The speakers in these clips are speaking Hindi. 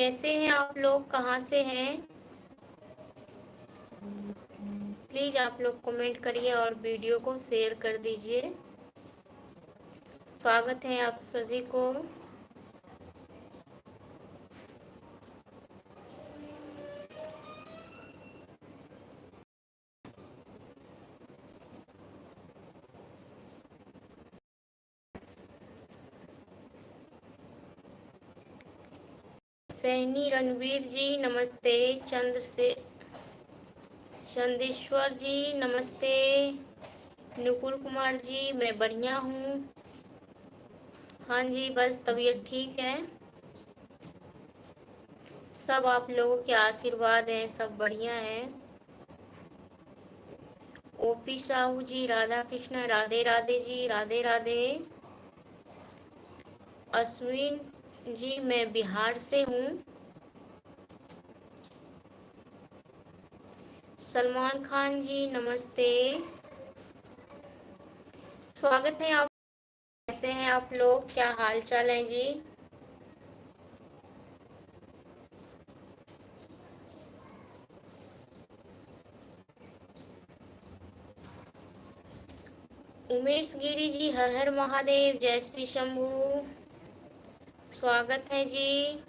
कैसे हैं आप लोग, कहाँ से हैं? प्लीज़ आप लोग कमेंट करिए और वीडियो को शेयर कर दीजिए। स्वागत है आप सभी को। सैनी रणवीर जी नमस्ते। चंदेश्वर जी नमस्ते। नुकुल कुमार जी मैं बढ़िया हूँ। हाँ जी, बस तबीयत ठीक है। सब आप लोगों के आशीर्वाद हैं, सब बढ़िया है। ओपी साहू जी राधा कृष्ण, राधे राधे जी, राधे राधे। अश्विन जी मैं बिहार से हूँ। सलमान खान जी नमस्ते। स्वागत है आप। कैसे हैं आप लोग, क्या हाल चाल है जी? उमेश गिरी जी हर हर महादेव, जय श्री शंभू। स्वागत है जी।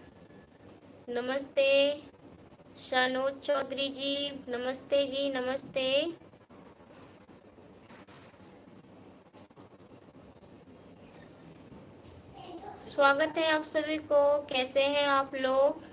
नमस्ते। शानोज चौधरी जी नमस्ते जी, नमस्ते। स्वागत है आप सभी को। कैसे हैं आप लोग?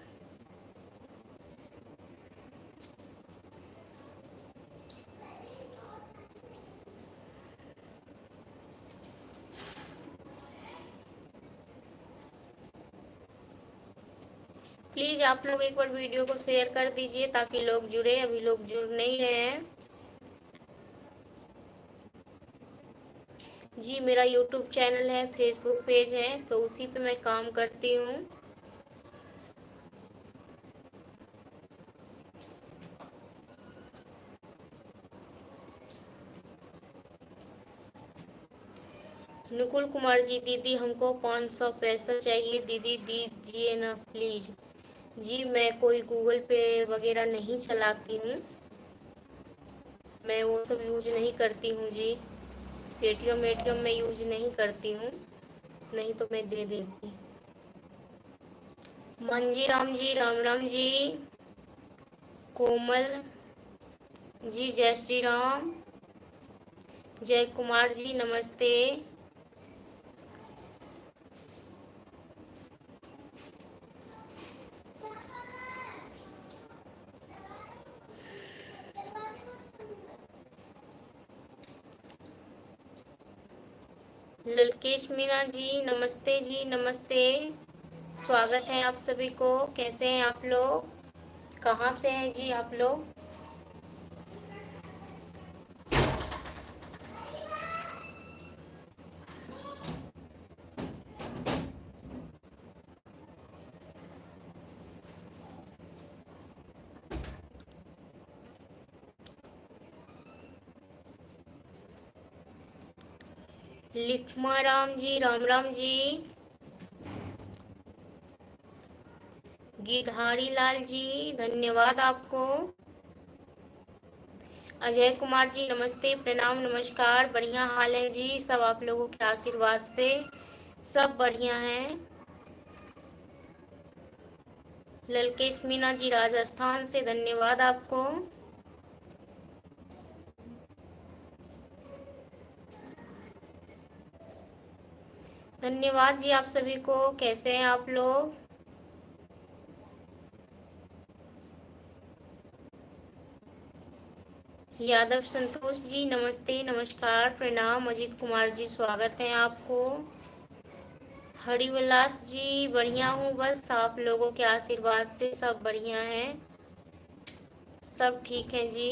प्लीज आप लोग एक बार वीडियो को शेयर कर दीजिए ताकि लोग जुड़े, अभी लोग जुड़ नहीं रहे हैं जी। मेरा यूट्यूब चैनल है, फेसबुक पेज है, तो उसी पे मैं काम करती हूँ। नुकुल कुमार जी, दीदी हमको 500 पैसा चाहिए, दीदी दीजिए ना प्लीज। जी मैं कोई गूगल पे वगैरह नहीं चलाती हूँ, मैं वो सब यूज नहीं करती हूँ जी। पेटीएम वेटीएम में यूज नहीं करती हूँ, नहीं तो मैं दे देती। मंजी राम जी राम राम जी। कोमल जी जय श्री राम। जय कुमार जी नमस्ते। ललकेश मीना जी नमस्ते जी, नमस्ते। स्वागत है आप सभी को। कैसे हैं आप लोग, कहाँ से हैं जी आप लोग? लिखमा राम जी राम राम जी। गिरधारी लाल जी धन्यवाद आपको। अजय कुमार जी नमस्ते, प्रणाम, नमस्कार। बढ़िया हाल है जी, सब आप लोगों के आशीर्वाद से सब बढ़िया है। ललकेश मीना जी राजस्थान से धन्यवाद आपको। धन्यवाद जी आप सभी को। कैसे हैं आप लोग? यादव संतोष जी नमस्ते, नमस्कार, प्रणाम। अजीत कुमार जी स्वागत है आपको। हरिविलास जी बढ़िया हूँ, बस आप लोगों के आशीर्वाद से सब बढ़िया है, सब ठीक है जी।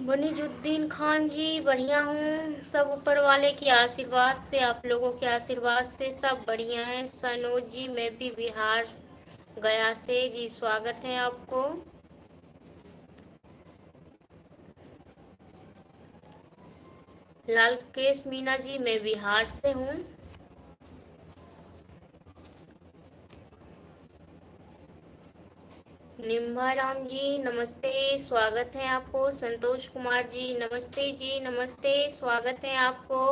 बनीजुद्दीन खान जी बढ़िया हूँ, सब ऊपर वाले के आशीर्वाद से, आप लोगों के आशीर्वाद से सब बढ़िया है। सनोज जी मैं भी बिहार गया से जी, स्वागत है आपको। लालकेश मीना जी, मैं बिहार से हूँ। निम्बा राम जी नमस्ते, स्वागत है आपको। संतोष कुमार जी नमस्ते जी, नमस्ते, स्वागत है आपको।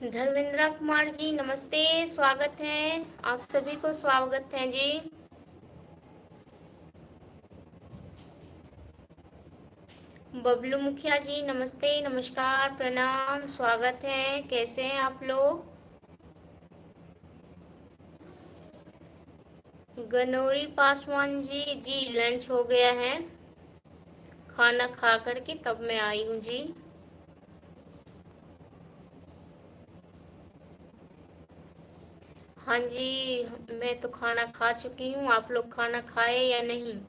धर्मेंद्र कुमार जी नमस्ते, स्वागत है। आप सभी को स्वागत है जी। बबलू मुखिया जी नमस्ते, नमस्कार, प्रणाम, स्वागत है। कैसे हैं आप लोग? गनौरी पासवान जी, जी लंच हो गया है, खाना खा करके तब मैं आई हूँ जी। हाँ जी, मैं तो खाना खा चुकी हूँ। आप लोग खाना खाए या नहीं?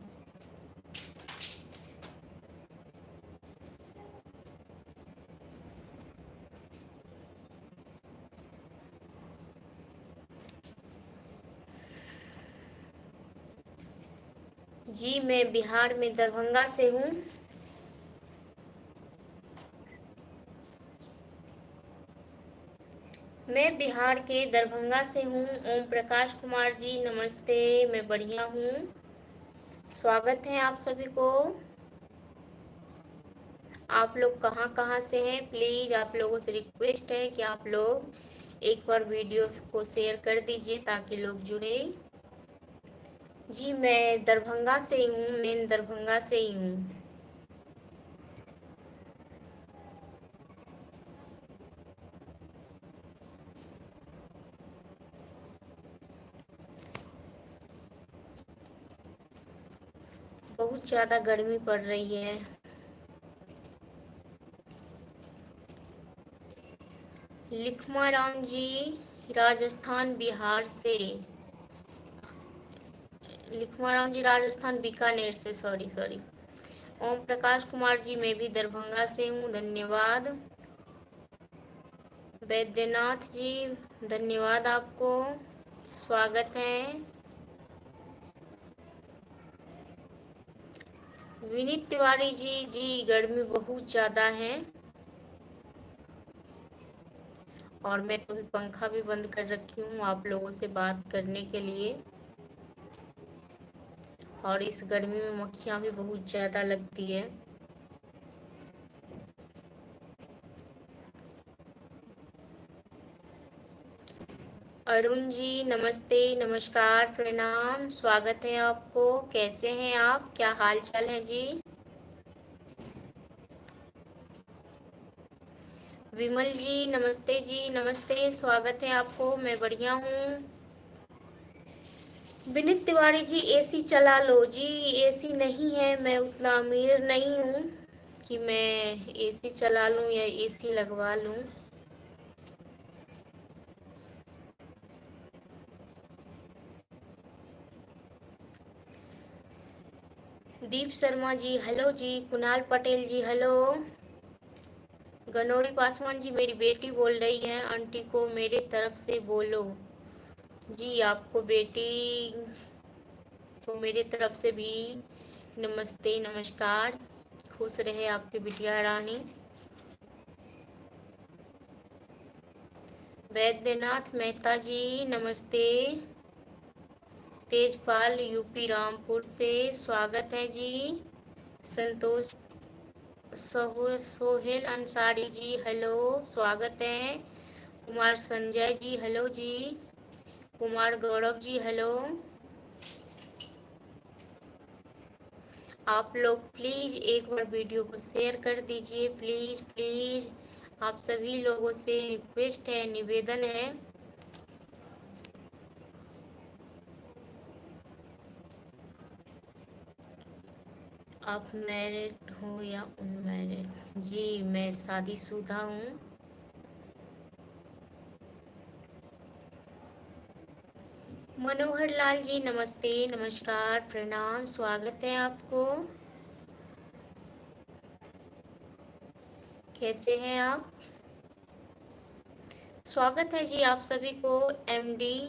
जी मैं बिहार में दरभंगा से हूँ। मैं बिहार के दरभंगा से हूँ। ओम प्रकाश कुमार जी नमस्ते, मैं बढ़िया हूँ। स्वागत है आप सभी को। आप लोग कहाँ कहाँ से हैं? प्लीज़ आप लोगों से रिक्वेस्ट है कि आप लोग एक बार वीडियो को शेयर कर दीजिए ताकि लोग जुड़े। जी मैं दरभंगा से ही हूँ, मेन दरभंगा से ही हूँ। बहुत ज़्यादा गर्मी पड़ रही है। लिखमा राम जी राजस्थान बिहार से, लिखमा राम जी राजस्थान बीकानेर से, सॉरी सॉरी। ओम प्रकाश कुमार जी मैं भी दरभंगा से हूँ, धन्यवाद। वैद्यनाथ जी धन्यवाद आपको, स्वागत है। विनीत तिवारी जी, जी गर्मी बहुत ज़्यादा है और मैं तो पंखा भी बंद कर रखी हूँ आप लोगों से बात करने के लिए। और इस गर्मी में मक्खियाँ भी बहुत ज़्यादा लगती है। अरुण जी नमस्ते, नमस्कार, प्रणाम, स्वागत है आपको। कैसे हैं आप? क्या हाल चाल है जी? विमल जी नमस्ते जी, नमस्ते, स्वागत है आपको। मैं बढ़िया हूँ। विनीत तिवारी जी एसी चला लो जी। एसी नहीं है, मैं उतना अमीर नहीं हूँ कि मैं एसी चला लूँ या एसी लगवा लूँ। दीप शर्मा जी हेलो जी, कुणाल पटेल जी हेलो। गनौरी पासवान जी मेरी बेटी बोल रही है, आंटी को मेरे तरफ से बोलो। जी आपको बेटी को मेरे तरफ से भी नमस्ते, नमस्कार, खुश रहे आपकी बिटिया रानी। वैद्यनाथ मेहता जी नमस्ते। तेजपाल यूपी रामपुर से, स्वागत है जी। संतोष सोहेल अंसारी जी हेलो, स्वागत है। कुमार संजय जी हेलो जी। कुमार गौरव जी हेलो। आप लोग प्लीज़ एक बार वीडियो को शेयर कर दीजिए, प्लीज़ प्लीज़। आप सभी लोगों से रिक्वेस्ट है, निवेदन है। आप मैरिड हो या अनमैरिड? जी मैं शादीशुदा हूँ। मनोहर लाल जी नमस्ते, नमस्कार, प्रणाम, स्वागत है आपको। कैसे हैं आप? स्वागत है जी आप सभी को। एमडी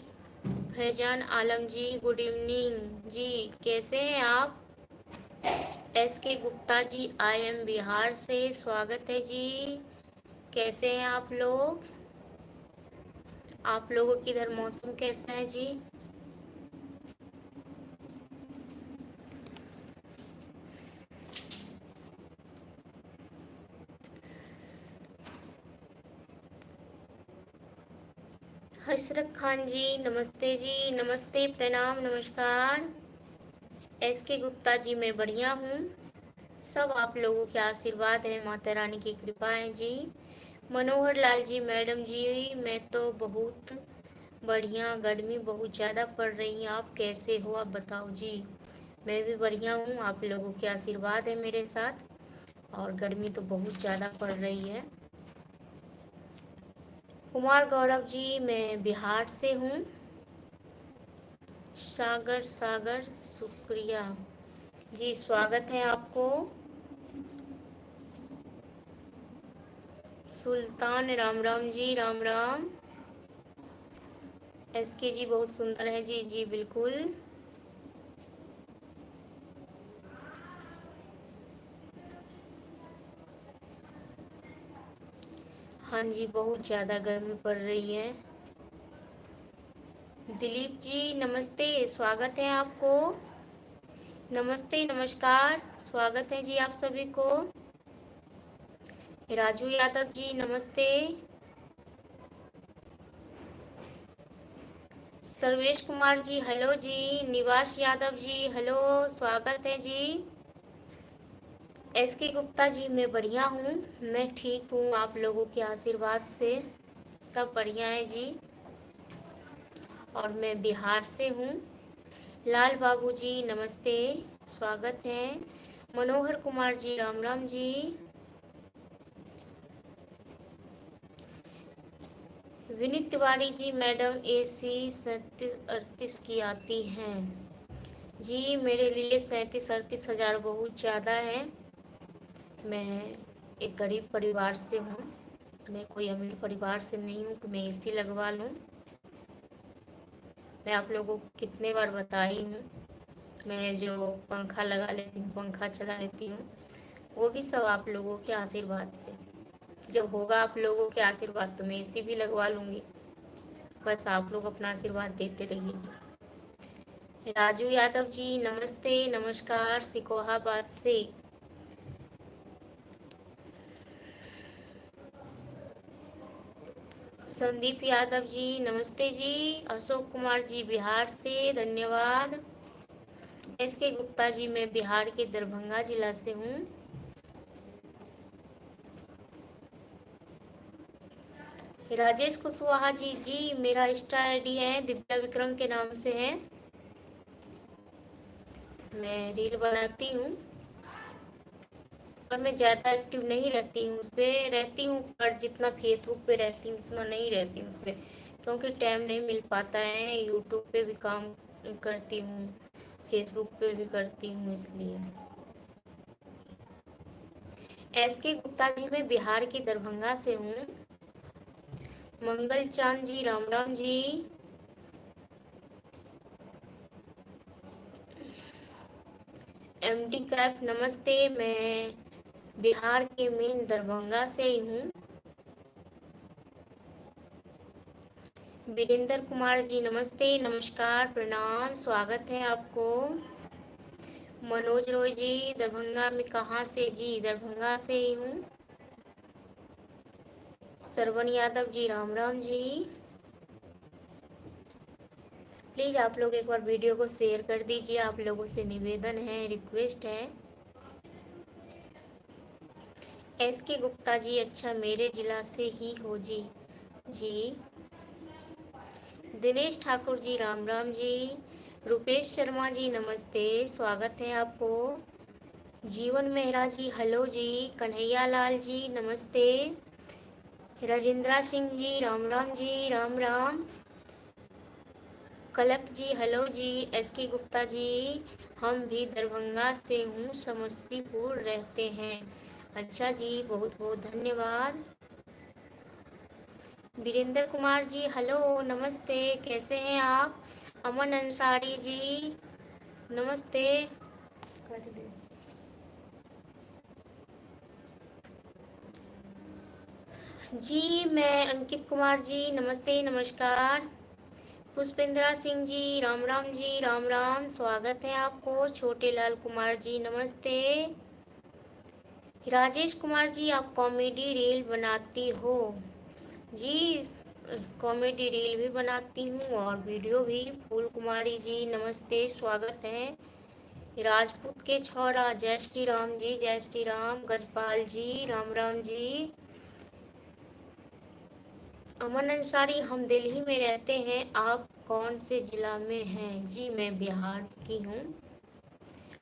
फैजान आलम जी गुड इवनिंग जी, कैसे हैं आप? एस के गुप्ता जी, आई एम बिहार से, स्वागत है जी। कैसे हैं आप लोग? आप लोगों की इधर मौसम कैसा है जी? हसरत खान जी, नमस्ते जी, नमस्ते, प्रणाम, नमस्कार। एस के गुप्ता जी, मैं बढ़िया हूँ। सब आप लोगों के आशीर्वाद है, माता रानी की कृपा है जी। मनोहर लाल जी, मैडम जी, मैं तो बहुत बढ़िया। गर्मी बहुत ज़्यादा पड़ रही है, आप कैसे हो? आप बताओ जी। मैं भी बढ़िया हूँ, आप लोगों के आशीर्वाद है मेरे साथ। और गर्मी तो बहुत ज़्यादा पड़ रही है। कुमार गौरव जी, मैं बिहार से हूँ। सागर सागर, शुक्रिया जी, स्वागत है आपको। सुल्तान, राम राम जी, राम राम। एस के जी, बहुत सुंदर है जी, जी बिल्कुल। हाँ जी, बहुत ज़्यादा गर्मी पड़ रही है। दिलीप जी, नमस्ते, स्वागत है आपको। नमस्ते, नमस्कार, स्वागत है जी आप सभी को। राजू यादव जी, नमस्ते। सर्वेश कुमार जी, हेलो जी। निवास यादव जी, हेलो, स्वागत है जी। एस के गुप्ता जी, मैं बढ़िया हूँ। मैं ठीक हूँ, आप लोगों के आशीर्वाद से सब बढ़िया है जी। और मैं बिहार से हूँ। लाल बाबू जी, नमस्ते, स्वागत है। मनोहर कुमार जी, राम राम जी। विनीत तिवारी जी, मैडम AC 37-38 की आती हैं जी। मेरे लिए 37-38 हज़ार बहुत ज़्यादा है। मैं एक गरीब परिवार से हूँ। मैं कोई अमीर परिवार से नहीं हूँ कि मैं AC लगवा लूँ। मैं आप लोगों को कितने बार बताई हूँ, मैं जो पंखा लगा लेती हूँ, पंखा चला लेती हूँ, वो भी सब आप लोगों के आशीर्वाद से। जब होगा आप लोगों के आशीर्वाद तो मैं AC भी लगवा लूँगी। बस आप लोग अपना आशीर्वाद देते रहिए जी। राजू यादव जी, नमस्ते, नमस्कार, सिकोहाबाद से। संदीप यादव जी, नमस्ते जी। अशोक कुमार जी, बिहार से, धन्यवाद। एस के गुप्ता जी, मैं बिहार के दरभंगा जिला से हूँ। राजेश कुशवाहा जी, जी मेरा इंस्टा ID है, दिव्या विक्रम के नाम से है। मैं रील बनाती हूँ, पर मैं ज़्यादा एक्टिव नहीं रहती हूँ उस पर। रहती हूँ पर जितना फेसबुक पे रहती हूँ उतना नहीं रहती हूँ उस पर, क्योंकि टाइम नहीं मिल पाता है। यूट्यूब पे भी काम करती हूँ, फेसबुक पे भी करती हूँ, इसलिए। एस के गुप्ता जी, मैं बिहार के दरभंगा से हूँ। मंगल चांद जी, राम राम जी। MD कैफ, नमस्ते। मैं बिहार के मेन दरभंगा से ही हूँ। वीरेंद्र कुमार जी, नमस्ते, नमस्कार, प्रणाम, स्वागत है आपको। मनोज रॉय जी, दरभंगा में कहाँ से जी? दरभंगा से ही हूँ। श्रवण यादव जी, राम राम जी। प्लीज़ आप लोग एक बार वीडियो को शेयर कर दीजिए, आप लोगों से निवेदन है, रिक्वेस्ट है। एस के गुप्ता जी, अच्छा मेरे जिला से ही हो जी। जी। दिनेश ठाकुर जी, राम राम जी। रुपेश शर्मा जी, नमस्ते, स्वागत है आपको। जीवन मेहरा जी, हेलो जी। कन्हैया लाल जी, नमस्ते। राजेंद्रा सिंह जी, राम राम जी, राम राम। कलक जी, हेलो जी। एस के गुप्ता जी, हम भी दरभंगा से हूँ, समस्तीपुर रहते हैं। अच्छा जी, बहुत बहुत धन्यवाद। वीरेंद्र कुमार जी, हेलो, नमस्ते, कैसे हैं आप? अमन अंसारी जी, नमस्ते। कर दे। जी मैं अंकित कुमार जी, नमस्ते नमस्कार। पुष्पेंद्रा सिंह जी, राम राम जी, राम राम, स्वागत है आपको। छोटे लाल कुमार जी, नमस्ते। राजेश कुमार जी, आप कॉमेडी रील बनाती हो? जी, कॉमेडी रील भी बनाती हूँ और वीडियो भी। फूल कुमारी जी, नमस्ते, स्वागत है। राजपूत के छौरा, जय श्री राम जी, जय श्री राम। गजपाल जी, राम राम जी। अमन अंसारी, हम दिल्ली में रहते हैं, आप कौन से जिला में हैं? जी मैं बिहार की हूँ।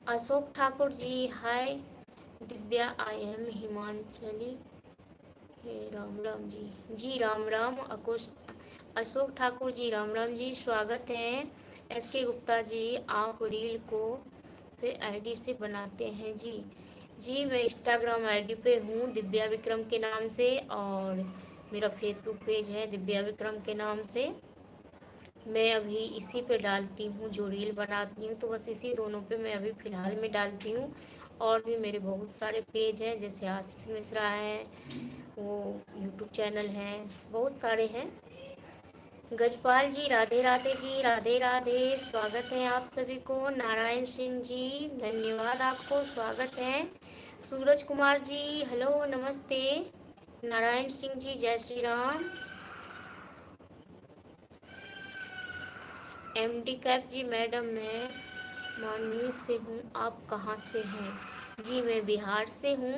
अशोक ठाकुर जी, हाय दिव्या, आई एम हिमांचली। राम राम जी। जी राम राम। अशोक ठाकुर जी, राम राम जी, स्वागत है। एस के गुप्ता जी, आप रील को से आईडी से बनाते हैं? जी जी मैं इंस्टाग्राम आईडी पे हूँ दिव्या विक्रम के नाम से, और मेरा फेसबुक पेज है दिव्या विक्रम के नाम से। मैं अभी इसी पे डालती हूँ जो रील बनाती हूँ, तो बस इसी दोनों पे मैं अभी फ़िलहाल में डालती हूँ। और भी मेरे बहुत सारे पेज हैं, जैसे आशीष मिश्रा है, वो यूट्यूब चैनल है, बहुत सारे हैं। गजपाल जी, राधे राधे जी, राधे राधे, स्वागत है आप सभी को। नारायण सिंह जी, धन्यवाद आपको, स्वागत है। सूरज कुमार जी, हेलो, नमस्ते। नारायण सिंह जी, जय श्री राम। एमडी कैप जी, मैडम मैं मानवी से हूँ, आप कहाँ से हैं? जी मैं बिहार से हूँ।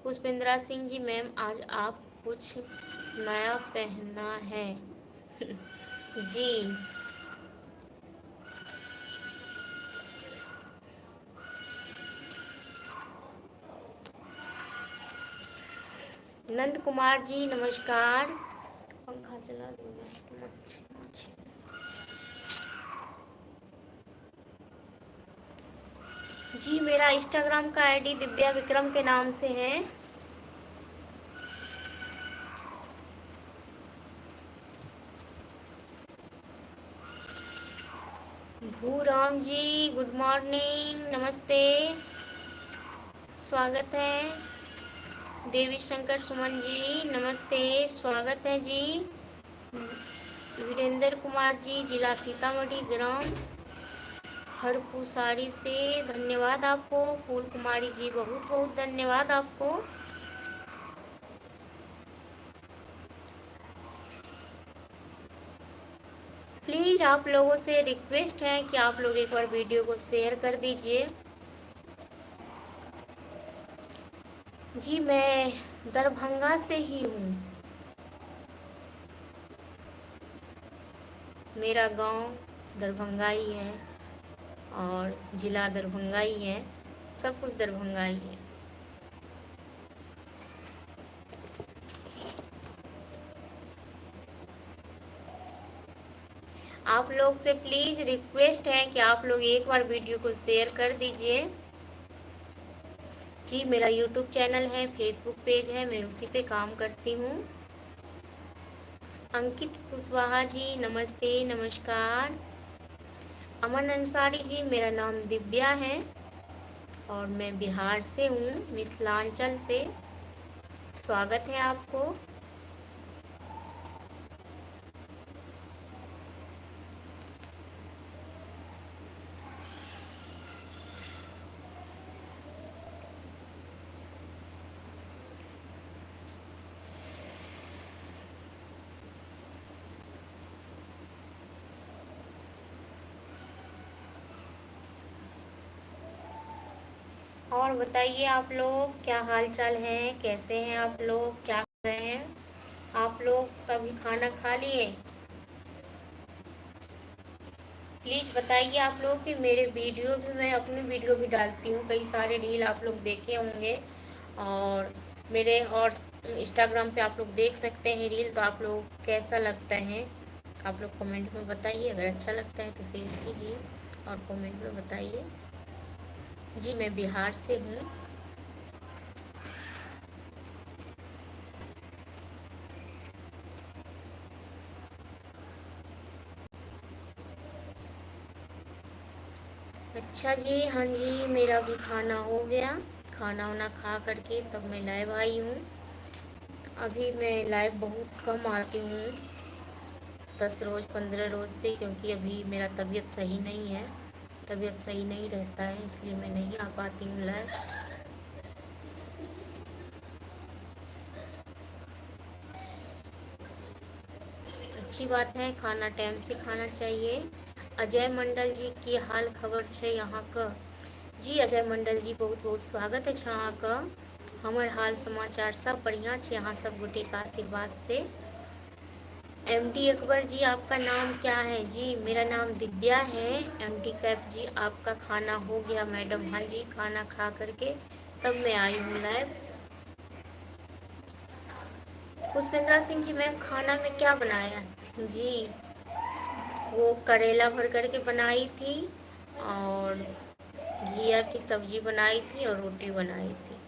पुष्पेंद्रा सिंह जी, मैम आज आप कुछ नया पहना है? जी नंद कुमार जी, नमस्कार। पंखा चला दूंगा। जी मेरा इंस्टाग्राम का आईडी दिव्या विक्रम के नाम से है। भूराम जी, गुड मॉर्निंग, नमस्ते, स्वागत है। देवी शंकर सुमन जी, नमस्ते, स्वागत है जी। वीरेंद्र कुमार जी, जिला सीतामढ़ी, ग्राम हरपुसारी से, धन्यवाद आपको। फूल कुमारी जी, बहुत बहुत धन्यवाद आपको। प्लीज़ आप लोगों से रिक्वेस्ट है कि आप लोग एक बार वीडियो को शेयर कर दीजिए। जी मैं दरभंगा से ही हूँ। मेरा गांव दरभंगा ही है और ज़िला दरभंगा ही है, सब कुछ दरभंगा ही है। आप लोग से प्लीज़ रिक्वेस्ट है कि आप लोग एक बार वीडियो को शेयर कर दीजिए। जी मेरा यूट्यूब चैनल है, फेसबुक पेज है, मैं उसी पे काम करती हूँ। अंकित कुशवाहा जी, नमस्ते नमस्कार। अमन अंसारी जी, मेरा नाम दिव्या है और मैं बिहार से हूँ, मिथिलांचल से, स्वागत है आपको। और बताइए आप लोग, क्या हाल चाल है, कैसे हैं आप लोग, क्या कर रहे हैं आप लोग? सभी खाना खा लिए? प्लीज़ बताइए आप लोग कि मेरे वीडियो भी, मैं अपनी वीडियो भी डालती हूँ, कई सारे रील आप लोग देखे होंगे, और मेरे और इंस्टाग्राम पे आप लोग देख सकते हैं रील, तो आप लोग कैसा लगता है आप लोग कमेंट में बताइए। अगर अच्छा लगता है तो शेयर कीजिए और कमेंट में बताइए। जी मैं बिहार से हूँ। अच्छा जी, हाँ जी, मेरा भी खाना हो गया। खाना वाना खा करके तब मैं लाइव आई हूँ। अभी मैं लाइव बहुत कम आती हूँ, 10 रोज़ 15 रोज़ से, क्योंकि अभी मेरा तबीयत सही नहीं है, तबीयत सही नहीं रहता है, इसलिए मैं नहीं आ पाती हूँ लाइव। अच्छी बात है, खाना टाइम से खाना चाहिए। अजय मंडल जी की हाल खबर छे यहाँ का? जी अजय मंडल जी, बहुत बहुत स्वागत है अहाँ का। हमर हाल समाचार सब बढ़िया छे, यहाँ सब गोटे का आशीर्वाद से। एमडी अकबर जी, आपका नाम क्या है? जी मेरा नाम दिव्या है। एमडी कैप जी, आपका खाना हो गया? मैडम हाँ जी, खाना खा करके तब मैं आई हूँ लाइव। पुष्पेंद्रा सिंह जी, मैम खाना में क्या बनाया? जी वो करेला भर करके बनाई थी, और घिया की सब्जी बनाई थी, और रोटी बनाई थी।